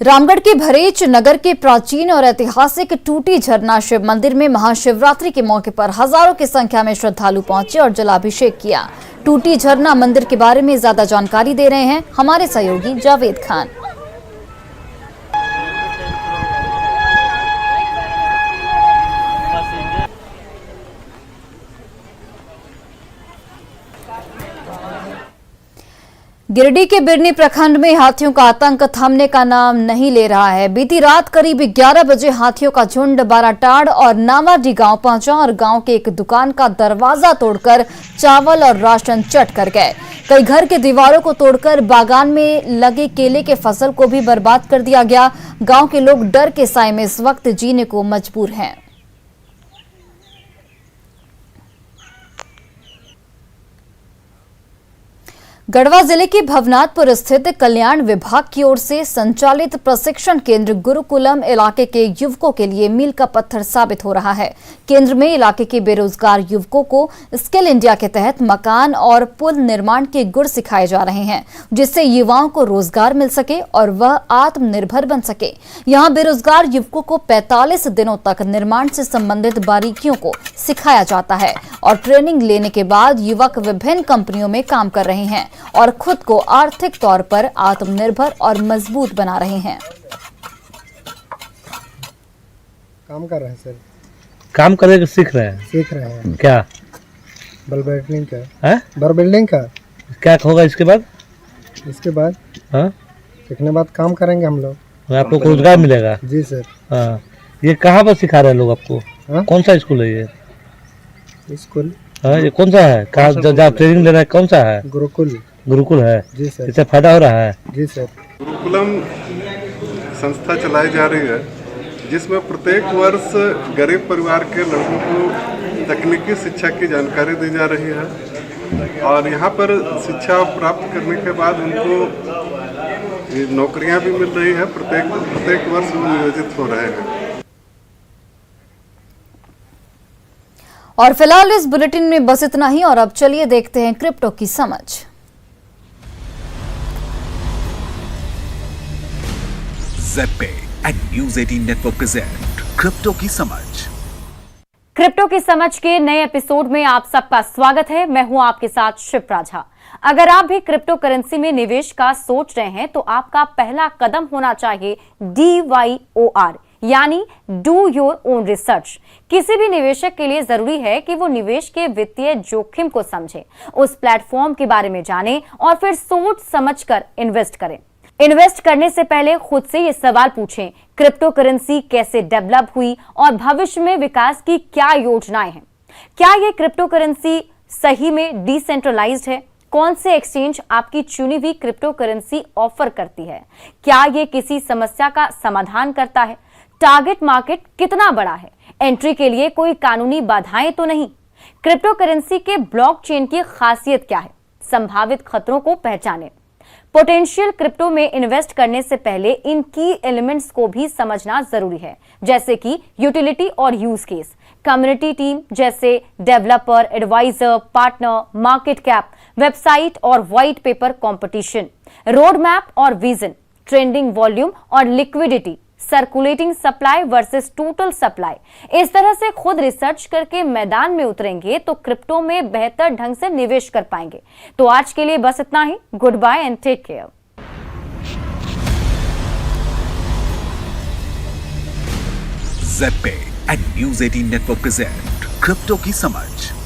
रामगढ़ के भरेच नगर के प्राचीन और ऐतिहासिक टूटी झरना शिव मंदिर में महाशिवरात्रि के मौके पर हजारों की संख्या में श्रद्धालु पहुंचे और जलाभिषेक किया। टूटी झरना मंदिर के बारे में ज्यादा जानकारी दे रहे हैं हमारे सहयोगी जावेद खान। गिरिडीह के बिरनी प्रखंड में हाथियों का आतंक थमने का नाम नहीं ले रहा है। बीती रात करीब 11 बजे हाथियों का झुंड बाराटाड़ और नावाडी गांव पहुंचा और गांव के एक दुकान का दरवाजा तोड़कर चावल और राशन चट कर गए। कई घर के दीवारों को तोड़कर बागान में लगे केले के फसल को भी बर्बाद कर दिया गया। गांव के लोग डर के साए में इस वक्त जीने को मजबूर हैं। गढ़वा जिले के भवनाथपुर स्थित कल्याण विभाग की ओर से संचालित प्रशिक्षण केंद्र गुरुकुलम इलाके के युवकों के लिए मील का पत्थर साबित हो रहा है। केंद्र में इलाके के बेरोजगार युवकों को स्किल इंडिया के तहत मकान और पुल निर्माण के गुर सिखाए जा रहे हैं, जिससे युवाओं को रोजगार मिल सके और वह आत्मनिर्भर बन सके। यहाँ बेरोजगार युवकों को 45 दिनों तक निर्माण से संबंधित बारीकियों को सिखाया जाता है और ट्रेनिंग लेने के बाद युवक विभिन्न कंपनियों में काम कर रहे हैं और खुद को आर्थिक तौर पर आत्मनिर्भर और मजबूत बना रहे हैं। काम कर रहे हैं सर। काम करके सीख रहे हैं क्या? बल बिल्डिंग का है? बर बिल्डिंग का क्या होगा इसके बाद? हाँ सीखने बाद काम करेंगे हम लोग। आपको रोजगार मिलेगा? जी सर। हाँ, ये कहाँ पर सिखा रहे हैं लोग आपको? हाँ? कौन सा स्कूल है ये? स्कूल ये कौन सा है? कहाँ जहाँ ट्रेनिंग ले रहा है कौन सा है? गुरुकुल है। जी सर। इससे फायदा हो रहा है? जी सर। गुरुकुलम संस्था चलाई जा रही है, जिसमें प्रत्येक वर्ष गरीब परिवार के लड़कों को तकनीकी शिक्षा की जानकारी दी जा रही है और यहाँ पर शिक्षा प्राप्त करने के बाद उनको नौकरियाँ भी मिल रही है। प्रत्येक वर्ष वो नियोजित हो रहे हैं। और फिलहाल इस बुलेटिन में बस इतना ही और अब चलिए देखते हैं क्रिप्टो की समझ। Z and news 18 network present crypto की समझ। क्रिप्टो की समझ के नए एपिसोड में आप सबका स्वागत है। मैं हूं आपके साथ शिप्रा झा। अगर आप भी क्रिप्टो करेंसी में निवेश का सोच रहे हैं तो आपका पहला कदम होना चाहिए DYOR यानी डू योर ओन रिसर्च। किसी भी निवेशक के लिए जरूरी है कि वो निवेश के वित्तीय जोखिम को समझे, उस प्लेटफॉर्म के बारे में जाने और फिर सोच समझकर इन्वेस्ट करें। इन्वेस्ट करने से पहले खुद से ये सवाल पूछें, क्रिप्टो करेंसी कैसे डेवलप हुई और भविष्य में विकास की क्या योजनाएं हैं? क्या ये क्रिप्टो करेंसी सही में डिसेंट्रलाइज्ड है? कौन से एक्सचेंज आपकी चुनी हुई क्रिप्टो करेंसी ऑफर करती है? क्या ये किसी समस्या का समाधान करता है? टारगेट मार्केट कितना बड़ा है? एंट्री के लिए कोई कानूनी बाधाएं तो नहीं? क्रिप्टो करेंसी के ब्लॉकचेन की खासियत क्या है? संभावित खतरों को पहचानें। पोटेंशियल क्रिप्टो में इन्वेस्ट करने से पहले इन की एलिमेंट्स को भी समझना जरूरी है, जैसे कि यूटिलिटी और यूज केस, कम्युनिटी टीम जैसे developer, adviser, partner, market cap, website और white paper competition, road map और विजन, ट्रेंडिंग वॉल्यूम और liquidity, circulating supply versus total supply. इस तरह से खुद रिसर्च करके मैदान में उतरेंगे तो क्रिप्टो में बेहतर ढंग से निवेश कर पाएंगे। तो आज के लिए बस इतना ही। Good bye and take care. Z and news 18 network present crypto की समझ।